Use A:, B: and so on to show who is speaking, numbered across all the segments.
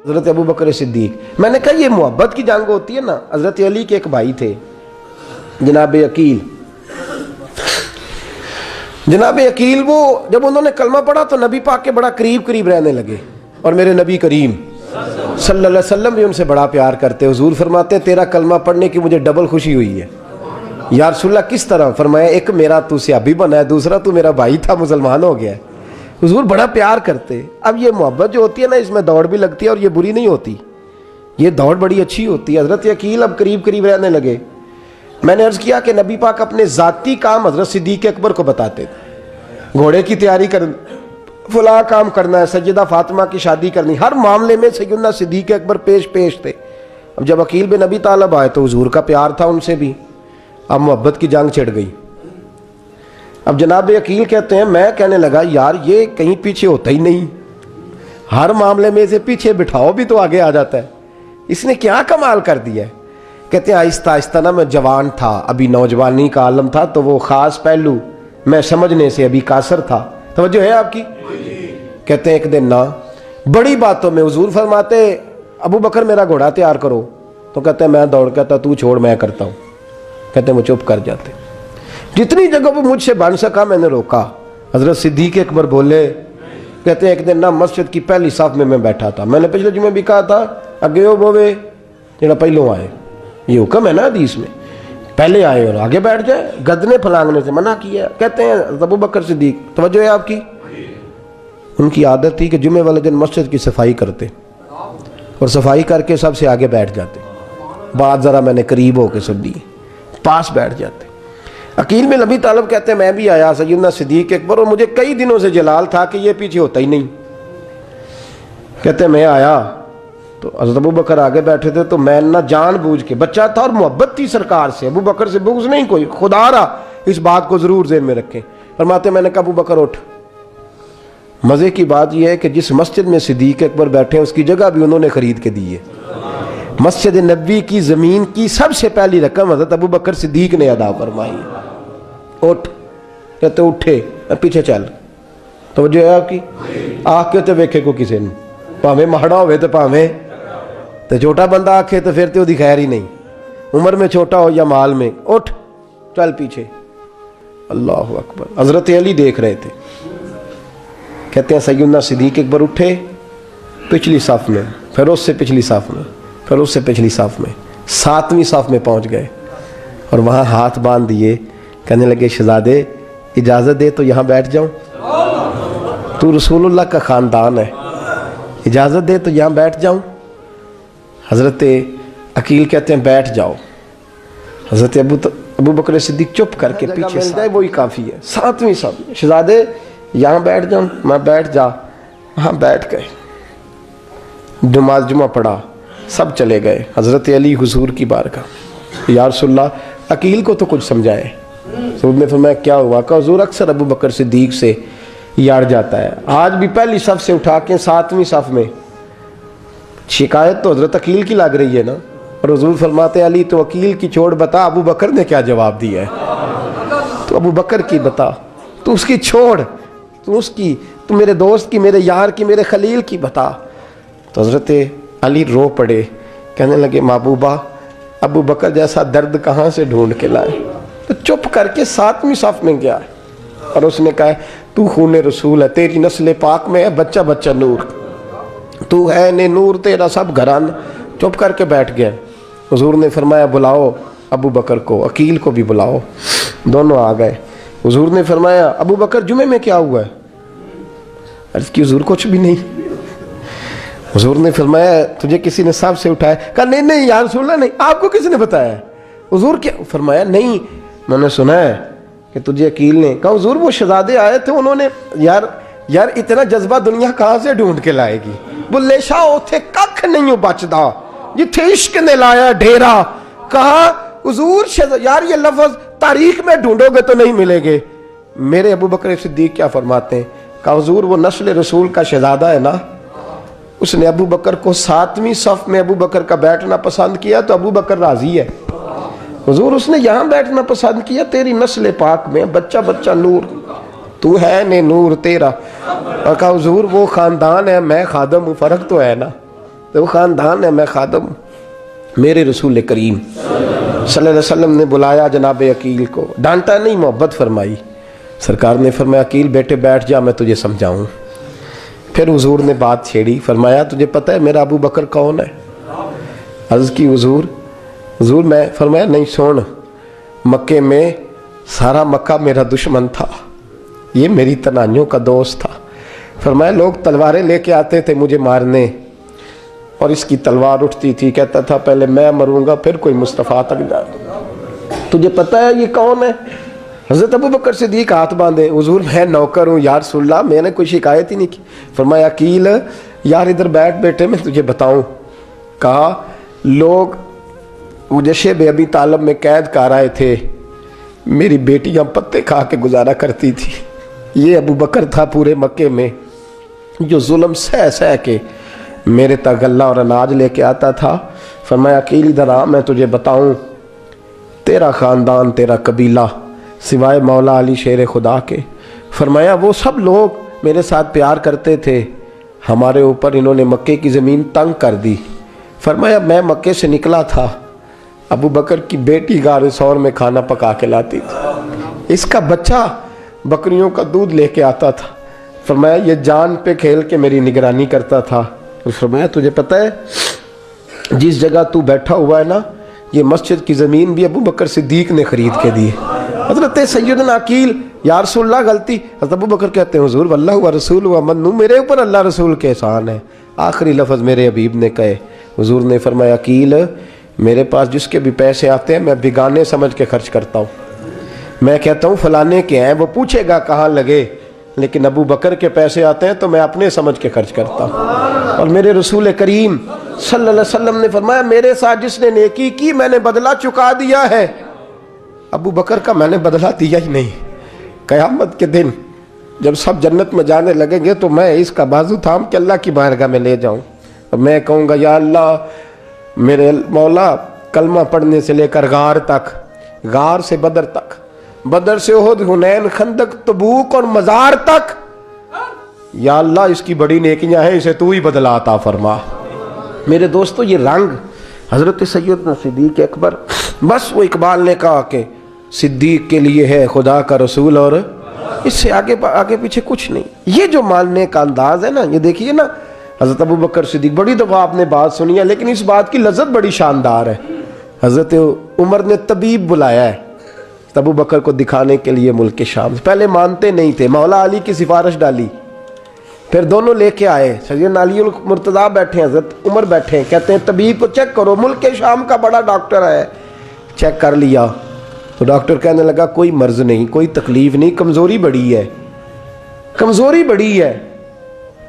A: حضرت ابو بکر صدیق. میں نے کہا یہ محبت کی جنگ ہوتی ہے نا. حضرت علی کے ایک بھائی تھے جناب عقیل. جناب عقیل وہ جب انہوں نے کلمہ پڑھا تو نبی پاک کے بڑا قریب رہنے لگے, اور میرے نبی کریم صلی اللہ علیہ وسلم بھی ان سے بڑا پیار کرتے. حضور فرماتے تیرا کلمہ پڑھنے کی مجھے ڈبل خوشی ہوئی ہے. یا رسول اللہ کس طرح؟ فرمایا ایک میرا تو صحابی بنا ہے, دوسرا تو میرا بھائی تھا مسلمان ہو گیا ہے. حضور بڑا پیار کرتے. اب یہ محبت جو ہوتی ہے نا, اس میں دوڑ بھی لگتی ہے اور یہ بری نہیں ہوتی, یہ دوڑ بڑی اچھی ہوتی ہے. حضرت عقیل اب قریب رہنے لگے. میں نے عرض کیا کہ نبی پاک اپنے ذاتی کام حضرت صدیق اکبر کو بتاتے تھے. گھوڑے کی تیاری فلاں کام کرنا ہے, سیدہ فاطمہ کی شادی کرنی, ہر معاملے میں سیدنا صدیق اکبر پیش تھے. اب جب عقیل بن ابی طالب آئے تو حضور کا پیار تھا ان سے بھی. اب محبت کی جنگ چھڑ گئی. اب جناب عقیل کہتے ہیں میں کہنے لگا یار یہ کہیں پیچھے ہوتا ہی نہیں, ہر معاملے میں اسے پیچھے بٹھاؤ بھی تو آگے آ جاتا ہے, اس نے کیا کمال کر دیا ہے. کہتے ہیں آہستہ نا میں جوان تھا, ابھی نوجوانی کا عالم تھا, تو وہ خاص پہلو میں سمجھنے سے ابھی قاصر تھا. توجہ ہے آپ کی؟ کہتے ہیں ایک دن نا بڑی باتوں میں حضور فرماتے ابو بکر میرا گھوڑا تیار کرو, تو کہتے ہیں میں دوڑ کہتا تو چھوڑ میں کرتا ہوں. کہتے ہیں وہ چپ کر جاتے. جتنی جگہ وہ مجھ سے بن سکا میں نے روکا. حضرت صدیق اکبر بولے, کہتے ہیں ایک دن نا مسجد کی پہلی صف میں بیٹھا تھا. میں نے پچھلے جمعے بھی کہا تھا اگے ہو بوے جڑا پہلوں آئے, یہ حکم ہے نا حدیث میں, پہلے آئے اور آگے بیٹھ جائے, گدنے پھلانگنے سے منع کیا. کہتے ہیں ابو بکر صدیق, توجہ ہے آپ کی, ان کی عادت تھی کہ جمعے والے دن مسجد کی صفائی کرتے اور صفائی کر کے سب سے آگے بیٹھ جاتے. بات ذرا میں نے قریب ہو کے سن لی, پاس بیٹھ جاتے. عقیل بن ابی طالب کہتے ہیں میں بھی آیا سیدنا صدیق اکبر, اور مجھے کئی دنوں سے جلال تھا کہ یہ پیچھے ہوتا ہی نہیں. کہتے ہیں میں آیا تو حضرت ابو بکر آگے بیٹھے تھے, تو میں نہ جان بوجھ کے, بچہ تھا اور محبت تھی سرکار سے, ابو بکر سے بغض نہیں کوئی, خدا را اس بات کو ضرور ذہن میں رکھیں. فرماتے میں نے کہا ابو بکر اٹھ. مزے کی بات یہ ہے کہ جس مسجد میں صدیق اکبر بیٹھے ہیں اس کی جگہ بھی انہوں نے خرید کے دی ہے. مسجد نبوی کی زمین کی سب سے پہلی رقم حضرت ابو بکر صدیق نے ادا فرمائی. اٹھ. کہتے اٹھے, پیچھے چل. توجہ ہے آپ کی؟ آنکھ کے تے ویکھے کو کسی نے, پاویں ماڑا ہوئے تو پاویں تے چھوٹا بندہ آکھے تو پھر تو دی خیر ہی نہیں, عمر میں چھوٹا ہو یا مال میں. اٹھ چل پیچھے. اللہ اکبر. حضرت علی دیکھ رہے تھے. کہتے ہیں سیدنا صدیق اکبر اٹھے پچھلی صف میں, پھر اس سے پچھلی صف میں, پھر اس سے پچھلی صف میں, 7ویں صف میں پہنچ گئے اور وہاں ہاتھ باندھ دیے. کہنے لگے شہزادے اجازت دے تو یہاں بیٹھ جاؤں, تو رسول اللہ کا خاندان ہے, اجازت دے تو یہاں بیٹھ جاؤں. حضرت عقیل کہتے ہیں بیٹھ جاؤ. حضرت ابو بکر صدیق چپ کر کے پیچھے مل جائے وہی کافی ہے. 7ویں صف میں شہزادے یہاں بیٹھ جاؤں. میں بیٹھ جا. وہاں بیٹھ گئے, نماز جمعہ پڑھا, سب چلے گئے. حضرت علی حضور کی بارگاہ, یا رسول اللہ عقیل کو تو کچھ سمجھائے. حضور نے فرمایا کیا ہوا؟ کہ حضور اکثر ابو بکر صدیق سے یاڑ جاتا ہے, آج بھی پہلی صف سے اٹھا کے 7ویں صف میں. شکایت تو حضرت عقیل کی لگ رہی ہے نا, اور حضور فرماتے علی تو عقیل کی چھوڑ, بتا ابو بکر نے کیا جواب دیا ہے. تو ابو بکر کی بتا, تو اس کی چھوڑ, تو اس کی, تو میرے دوست کی, میرے یار کی, میرے خلیل کی بتا. تو حضرت علی رو پڑے. کہنے لگے محبوبہ ابو بکر جیسا درد کہاں سے ڈھونڈ کے لائے. تو چپ کر کے 7ویں صف میں گیا اور اس نے کہا تو خون رسول ہے, تیری نسل پاک میں ہے بچہ بچہ نور, تو ہے نے نور تیرا سب گھران. چپ کر کے بیٹھ گئے. حضور نے فرمایا بلاؤ ابو بکر کو, عقیل کو بھی بلاؤ. دونوں آ گئے. حضور نے فرمایا ابو بکر جمعے میں کیا ہوا ہے؟ عرض کی حضور کچھ بھی نہیں. حضور نے فرمایا تجھے کسی نے صف سے اٹھایا؟ کہا نہیں یا رسول اللہ نہیں. آپ کو کس نے بتایا؟ حضور کیا؟ فرمایا نہیں میں نے سنا ہے کہ تجھے عقیل نے. کہا حضور وہ شہزادے آئے تھے, انہوں نے یار اتنا جذبہ دنیا کہاں سے ڈھونڈ کے لائے گی. بلے شاہ اوتھے ککھ نہیں بچدا جتھے عشق نے لایا ڈیرا. کہا حضور یار یہ لفظ تاریخ میں ڈھونڈو گے تو نہیں ملے گے. میرے ابو بکر صدیق کیا فرماتے ہیں؟ کہا حضور وہ نسل رسول کا شہزادہ ہے نا, اس نے ابو بکر کو 7ویں صف میں ابو بکر کا بیٹھنا پسند کیا تو ابو بکر راضی ہے. حضور اس نے یہاں بیٹھنا پسند کیا, تیری نسل پاک میں بچہ بچہ نور, تو ہے نے نور تیرا. اور کہا حضور وہ خاندان ہے, میں خادم ہوں, فرق تو ہے نا. تو وہ خاندان ہے، میں خادم ہوں۔ میرے رسول کریم صلی اللہ علیہ وسلم نے بلایا جناب عقیل کو، ڈانٹا نہیں، محبت فرمائی۔ سرکار نے فرمایا عقیل بیٹے بیٹھ جا، میں تجھے سمجھاؤں۔ پھر حضور نے بات چھیڑی، فرمایا تجھے پتہ ہے میرا ابو بکر کون ہے؟ عرض کی حضور میں، فرمایا نہیں سن، مکے میں سارا مکہ میرا دشمن تھا، یہ میری تنائیوں کا دوست تھا۔ فرمایا لوگ تلواریں لے کے آتے تھے مجھے مارنے، اور اس کی تلوار اٹھتی تھی، کہتا تھا پہلے میں مروں گا پھر کوئی مصطفیٰ تک جائے۔ تجھے پتہ ہے یہ کون ہے؟ حضرت ابو بکر صدیق ہاتھ باندھے، حضور میں نوکر ہوں یا رسول اللہ، میں نے کوئی شکایت ہی نہیں کی۔ فرمایا عقیل یار ادھر بیٹھ بیٹے، میں تجھے بتاؤں۔ کہا لوگ مجھے شیب ابی طالب میں قید کر آئے تھے، میری بیٹیاں پتے کھا کے گزارا کرتی تھی، یہ ابو بکر تھا پورے مکے میں جو ظلم سہ سہ کے میرے تک غلہ اور اناج لے کے آتا تھا۔ فرمایا عقیل ادھر آ، میں تجھے بتاؤں، تیرا خاندان تیرا قبیلہ سوائے مولا علی شیر خدا کے، فرمایا وہ سب لوگ میرے ساتھ پیار کرتے تھے، ہمارے اوپر انہوں نے مکے کی زمین تنگ کر دی۔ فرمایا میں مکے سے نکلا تھا، ابو بکر کی بیٹی غار ثور میں کھانا پکا کے لاتی تھی، اس کا بچہ بکریوں کا دودھ لے کے آتا تھا۔ فرمایا یہ جان پہ کھیل کے میری نگرانی کرتا تھا۔ فرمایا تجھے پتہ ہے جس جگہ تو بیٹھا ہوا ہے نا، یہ مسجد کی زمین بھی ابو بکر صدیق نے خرید کے دی۔ حضرت سیدنا عقیل یا رسول اللہ غلطی، حضرت ابو بکر کہتے ہیں حضور واللہ و رسول و منو، میرے اوپر اللہ رسول کے احسان ہے۔ آخری لفظ میرے حبیب نے کہے، حضور نے فرمایا عقیل میرے پاس جس کے بھی پیسے آتے ہیں میں بیگانے سمجھ کے خرچ کرتا ہوں، میں کہتا ہوں فلانے کے ہیں، وہ پوچھے گا کہاں لگے، لیکن ابو بکر کے پیسے آتے ہیں تو میں اپنے سمجھ کے خرچ کرتا ہوں۔ اور میرے رسول کریم صلی اللہ علیہ وسلم نے فرمایا میرے ساتھ جس نے نیکی کی میں نے بدلہ چکا دیا ہے، ابو بکر کا میں نے بدلہ دیا ہی نہیں۔ قیامت کے دن جب سب جنت میں جانے لگیں گے تو میں اس کا بازو تھام کے اللہ کی بارگاہ میں لے جاؤں اور میں کہوں گا یا اللہ میرے مولا، کلمہ پڑھنے سے لے کر غار تک، غار سے بدر تک، بدر سے احد، حنین، خندق، تبوک اور مزار تک، یا اللہ اس کی بڑی نیکیاں ہیں، اسے تو ہی بدلا عطا فرما۔ میرے دوستو یہ رنگ حضرت سیدنا صدیق اکبر، بس وہ اقبال نے کہا کہ صدیق کے لیے ہے خدا کا رسول اور اس سے آگے پیچھے کچھ نہیں۔ یہ جو ماننے کا انداز ہے نا، یہ دیکھیے نا، حضرت ابو بکر صدیق، بڑی دفعہ آپ نے بات سنی ہے لیکن اس بات کی لذت بڑی شاندار ہے۔ حضرت عمر نے طبیب بلایا ہے ابو بکر کو دکھانے کے لیے ملک شام، پہلے مانتے نہیں تھے، مولا علی کی سفارش ڈالی، پھر دونوں لے کے آئے، سیدنا علی المرتضیٰ بیٹھے ہیں، حضرت عمر بیٹھے ہیں، کہتے ہیں طبیب کو چیک کرو، ملک شام کا بڑا ڈاکٹر ہے۔ چیک کر لیا تو ڈاکٹر کہنے لگا کوئی مرض نہیں، کوئی تکلیف نہیں، کمزوری بڑی ہے، کمزوری بڑی ہے،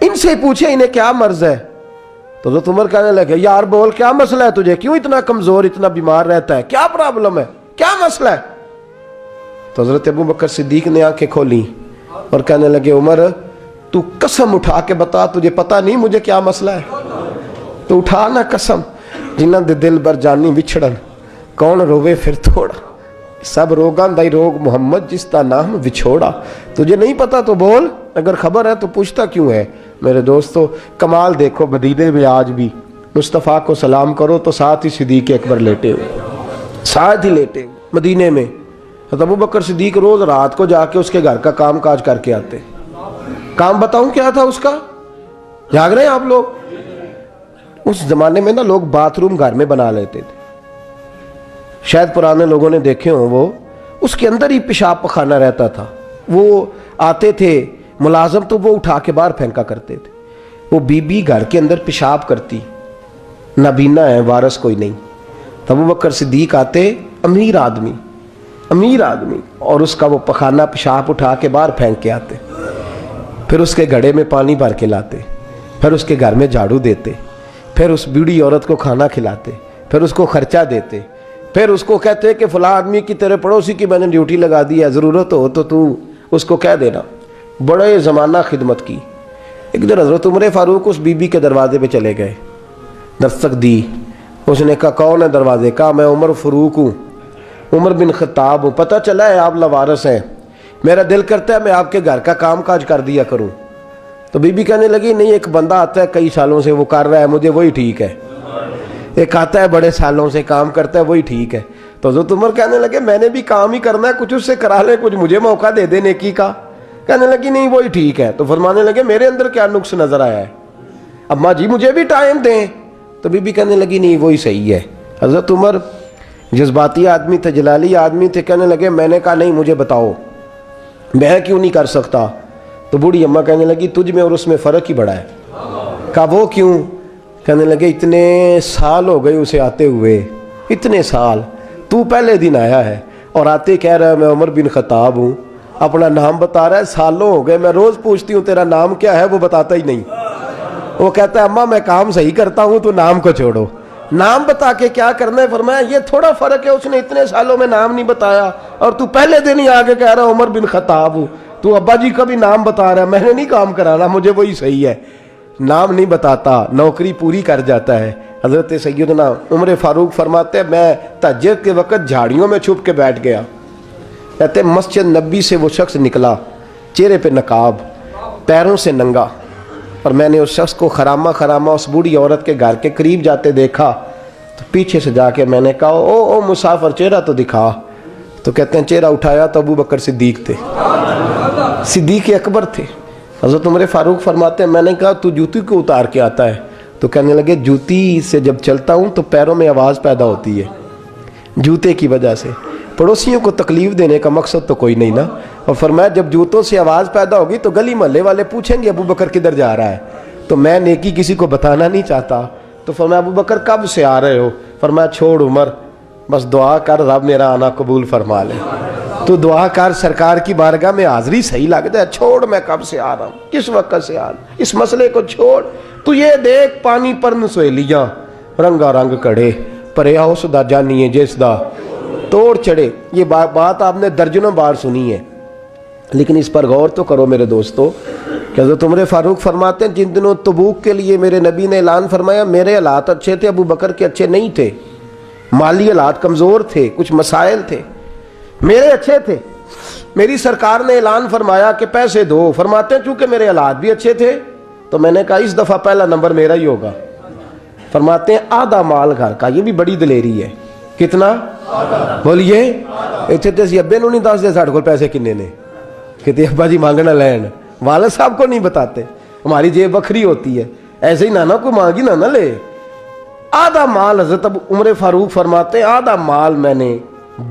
A: ان سے پوچھے انہیں کیا مرض ہے۔ تو حضرت عمر کہنے لگے یار بول کیا مسئلہ ہے تجھے، کیوں اتنا کمزور، اتنا بیمار رہتا ہے، کیا پرابلم ہے، کیا مسئلہ ہے؟ تو حضرت ابو بکر صدیق نے آنکھیں کھولی اور کہنے لگے عمر تو قسم اٹھا کے بتا، تجھے پتا نہیں مجھے کیا مسئلہ ہے؟ تو اٹھا نا قسم، جنہ دے دل بر جانی وچھڑن، کون روے پھر تھوڑا، سب روگاں دائی روگ محمد جس کا نام وچھوڑا۔ تجھے نہیں پتا تو بول، اگر خبر ہے تو پوچھتا کیوں ہے؟ میرے دوستو کمال دیکھو، مدینے میں آج بھی مصطفیٰ کو سلام کرو تو ساتھ ہی صدیق اکبر لیٹے ہوئے، ساتھ ہی لیٹے ہوئے مدینے میں۔ ابو بکر صدیق روز رات کو جا کے اس کے گھر کا کام کاج کر کے آتے۔ کام بتاؤں کیا تھا اس کا؟ جاگ رہے ہیں آپ لوگ؟ اس زمانے میں نا لوگ باتھ روم گھر میں بنا لیتے تھے، شاید پرانے لوگوں نے دیکھے ہوں، وہ اس کے اندر ہی پیشاب پخانا رہتا تھا، وہ آتے تھے ملازم تو وہ اٹھا کے باہر پھینکا کرتے تھے، وہ بی بی گھر کے اندر پیشاب کرتی، نابینا ہے، وارث کوئی نہیں، ابو بکر صدیق آتے، امیر آدمی، اور اس کا وہ پخانا پیشاب اٹھا کے باہر پھینک کے آتے، پھر اس کے گھڑے میں پانی بھر کے لاتے، پھر اس کے گھر میں جھاڑو دیتے، پھر اس بوڑھی عورت کو کھانا کھلاتے، پھر اس کو خرچہ دیتے، پھر اس کو کہتے کہ فلاں آدمی کی تیرے پڑوسی کی میں نے ڈیوٹی لگا دی ہے، ضرورت ہو تو اس کو کہہ دینا۔ بڑے زمانہ خدمت کی۔ ایک دن حضرت عمر فاروق اس بی بی کے دروازے پہ چلے گئے، دستک دی، اس نے کہا کون ہے دروازے؟ کہا میں عمر فاروق ہوں، عمر بن خطاب ہوں، پتہ چلا ہے آپ لوارث ہیں، میرا دل کرتا ہے میں آپ کے گھر کا کام کاج کر دیا کروں۔ تو بی بی کہنے لگی نہیں، ایک بندہ آتا ہے کئی سالوں سے وہ کر رہا ہے مجھے وہی ٹھیک ہے، ایک آتا ہے بڑے سالوں سے کام کرتا ہے وہی ٹھیک ہے۔ تو حضرت عمر کہنے لگے میں نے بھی کام ہی کرنا ہے، کچھ اس سے کرا لے، کچھ مجھے موقع دے دے نیکی کا۔ کہنے لگی نہیں وہی ٹھیک ہے۔ تو فرمانے لگے میرے اندر کیا نقص نظر آیا ہے، اماں جی مجھے بھی ٹائم دیں۔ تو بی بی کہنے لگی نہیں وہی صحیح ہے۔ حضرت عمر جذباتی آدمی تھے، جلالی آدمی تھے، کہنے لگے میں نے کہا نہیں مجھے بتاؤ میں کیوں نہیں کر سکتا۔ تو بوڑھی اماں کہنے لگی تجھ میں اور اس میں فرق ہی بڑا ہے۔ کہا وہ کیوں؟ کہنے لگے اتنے سال ہو گئے اسے آتے ہوئے، اتنے سال، تو پہلے دن آیا ہے اور آتے کہہ رہا ہے میں عمر بن خطاب ہوں، اپنا نام بتا رہا ہے، سالوں ہو گئے میں روز پوچھتی ہوں تیرا نام کیا ہے، وہ بتاتا ہی نہیں۔ وہ کہتا ہے اماں میں کام صحیح کرتا ہوں تو نام کو چھوڑو، نام بتا کے کیا کرنا ہے۔ فرمایا یہ تھوڑا فرق ہے، اس نے اتنے سالوں میں نام نہیں بتایا اور تو پہلے دن ہی آگے کہہ رہا عمر بن خطاب ہوں، تو ابا جی کا بھی نام بتا رہا ہے، میں نے نہیں کام کرانا، مجھے وہی صحیح ہے۔ نام نہیں بتاتا، نوکری پوری کر جاتا ہے۔ حضرت سیدنا عمر فاروق فرماتے ہیں میں تہجد کے وقت جھاڑیوں میں چھپ کے بیٹھ گیا، کہتے ہیں مسجد نبی سے وہ شخص نکلا، چہرے پہ نقاب، پیروں سے ننگا، اور میں نے اس شخص کو خرامہ خرامہ اس بوڑھی عورت کے گھر کے قریب جاتے دیکھا، تو پیچھے سے جا کے میں نے کہا او مسافر چہرہ تو دکھا۔ تو کہتے ہیں چہرہ اٹھایا تو ابو بکر صدیق تھے، صدیق اکبر تھے۔ حضرت عمر فاروق فرماتے ہیں میں نے کہا تو جوتی کو اتار کے آتا ہے؟ تو کہنے لگے جوتی سے جب چلتا ہوں تو پیروں میں آواز پیدا ہوتی ہے، جوتے کی وجہ سے، پڑوسیوں کو تکلیف دینے کا مقصد تو کوئی نہیں نا۔ اور فرمایا جب جوتوں سے آواز پیدا ہوگی تو گلی محلے والے پوچھیں گے ابو بکر کدھر جا رہا ہے، تو میں نیکی کسی کو بتانا نہیں چاہتا۔ تو فرمایا ابو بکر کب سے آ رہے ہو؟ فرمایا چھوڑ عمر، بس دعا کر رب میرا آنا قبول فرما لے، تو دعا کر سرکار کی بارگاہ میں حاضری صحیح لگ جائے، چھوڑ میں کب سے آ رہا ہوں، کس وقت سے آ رہا ہوں، اس مسئلے کو چھوڑ، تو یہ دیکھ پانی پر نسویلیاں رنگا رنگ کڑے پرے اس دا جانیے جس دا توڑ چڑھے۔ یہ بات آپ نے درجنوں بار سنی ہے، لیکن اس پر غور تو کرو میرے دوستو کہ حضرت عمر فاروق فرماتے ہیں جن دنوں تبوک کے لیے میرے نبی نے اعلان فرمایا میرے حالات اچھے تھے، ابو بکر کے اچھے نہیں تھے، مالی حالات کمزور تھے، کچھ مسائل تھے، میرے اچھے تھے۔ میری سرکار نے اعلان فرمایا کہ پیسے دو، فرماتے ہیں چونکہ میرے حالات بھی اچھے تھے تو میں نے کہا اس دفعہ پہلا نمبر میرا ہی ہوگا۔ فرماتے ہیں آدھا مال گھر کا، یہ بھی بڑی دلیری ہے۔ کتنا؟ بولیے اتنے تے سی ابے نو نہیں دس دے ساڑھے کو پیسے کنے نے، کہتے ابا جی مانگنا لین، والد صاحب کو نہیں بتاتے، ہماری جیب بکھری ہوتی ہے، ایسے ہی نانا کو مانگی نہ لے۔ آدھا مال حضرت عمر فاروق فرماتے ہیں آدھا مال میں نے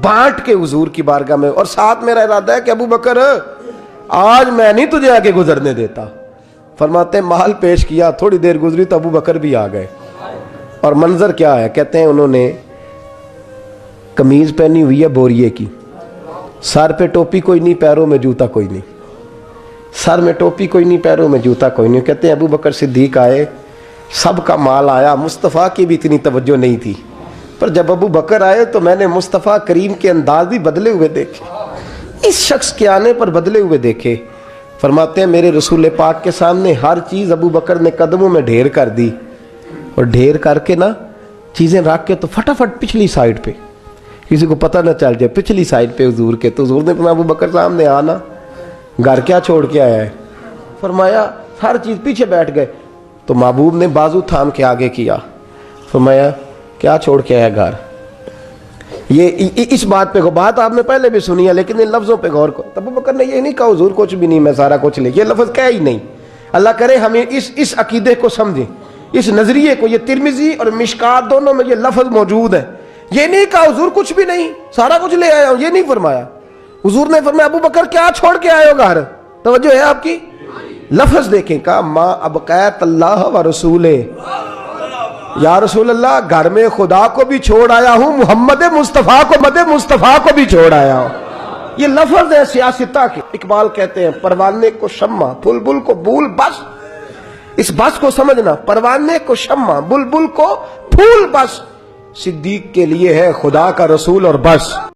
A: بانٹ کے حضور کی بارگاہ میں، اور ساتھ میرا ارادہ ہے کہ ابو بکر آج میں نہیں تجھے آگے گزرنے دیتا۔ فرماتے ہیں مال پیش کیا، تھوڑی دیر گزری تو ابو بکر بھی آ گئے، اور منظر کیا ہے؟ کہتے ہیں انہوں نے قمیض پہنی ہوئی ہے بوریے کی، سر پہ ٹوپی کوئی نہیں، پیروں میں جوتا کوئی نہیں، سر میں ٹوپی کوئی نہیں، پیروں میں جوتا کوئی نہیں۔ کہتے ہیں ابو بکر صدیق آئے، سب کا مال آیا، مصطفیٰ کی بھی اتنی توجہ نہیں تھی، پر جب ابو بکر آئے تو میں نے مصطفیٰ کریم کے انداز بھی بدلے ہوئے دیکھے، اس شخص کے آنے پر بدلے ہوئے دیکھے۔ فرماتے ہیں میرے رسول پاک کے سامنے ہر چیز ابو بکر نے قدموں میں ڈھیر کر دی، اور ڈھیر کر کے نا چیزیں رکھ کے تو فٹافٹ پچھلی سائیڈ پہ، کسی کو پتہ نہ چل جائے، پچھلی سائیڈ پہ حضور کے۔ تو حضور نے فرمایا ابو بکر سامنے آنا، گھر کیا چھوڑ کے آیا ہے؟ فرمایا ہر چیز، پیچھے بیٹھ گئے۔ تو محبوب نے بازو تھام کے آگے کیا، فرمایا کیا چھوڑ کے آیا گھر؟ یہ اس بات پہ بات آپ نے پہلے بھی سنی ہے، لیکن ان لفظوں پہ غور کرو۔ ابو بکر نے یہ نہیں کہا حضور کچھ بھی نہیں میں سارا کچھ لے، یہ لفظ کہا ہی نہیں۔ اللہ کرے ہمیں اس عقیدے کو سمجھیں، اس نظریے کو۔ یہ ترمذی اور مشکات دونوں میں یہ لفظ موجود ہے۔ یہ نہیں کہا حضور کچھ بھی نہیں سارا کچھ لے آیا ہوں، یہ نہیں فرمایا۔ حضور نے فرمایا ابو بکر کیا چھوڑ کے آئے ہو گھر؟ توجہ ہے آپ کی؟ لفظ دیکھیں، کہا ما ابقیت اللہ و رسولہ، یا رسول اللہ گھر میں خدا کو بھی چھوڑ آیا ہوں، محمد مصطفیٰ کو بھی چھوڑ آیا ہوں۔ یہ لفظ ہے سیاستہ کے۔ اقبال کہتے ہیں پروانے کو شمع بلبل کو پھول، بس اس بس کو سمجھنا، پروانے کو شمع بلبل کو پھول، بس صدیق کے لیے ہے خدا کا رسول اور بس۔